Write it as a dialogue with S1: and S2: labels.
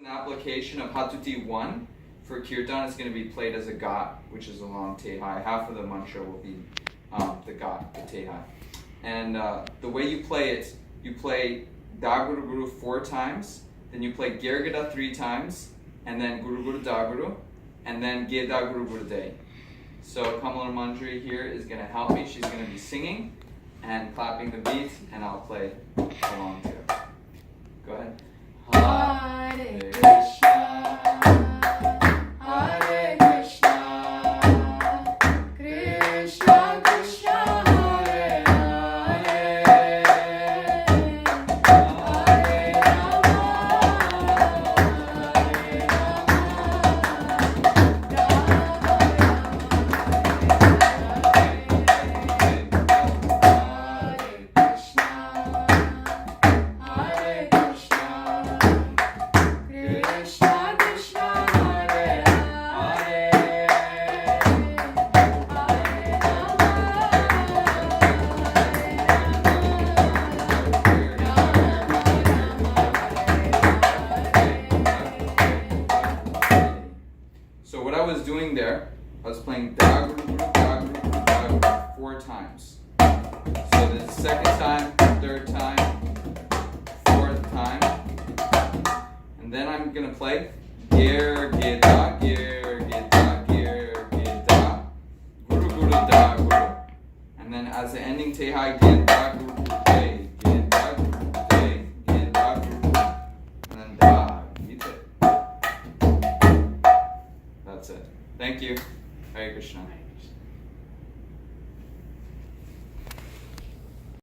S1: An application of Hattuti 1 for Kirtan is going to be played as a Ghat, which is a long Tehai. Half of the mantra will be the Ghat, the Tehai. And the way you play it, you play Da Guru Guru 4 times, then you play gher 3 times, and then Guru Guru Da Guru, and then Ge Da Guru Guru Dhei. So Kamala Manjari here is going to help me. She's going to be singing and clapping the beat, and I'll play along too. Go ahead.
S2: Hare Krishna, Hare Krishna, Krishna Krishna, Hare Hare, Hare Rama, Hare Rama, Rama Hare Krishna, Krishna Krishna, Hare Hare, Hare Rama,
S1: So what I was doing there, I was playing Da Guru Guru Da Guru Guru Da Guru 4 times. So the second time, third time, fourth time, and then I'm gonna play Gher Ge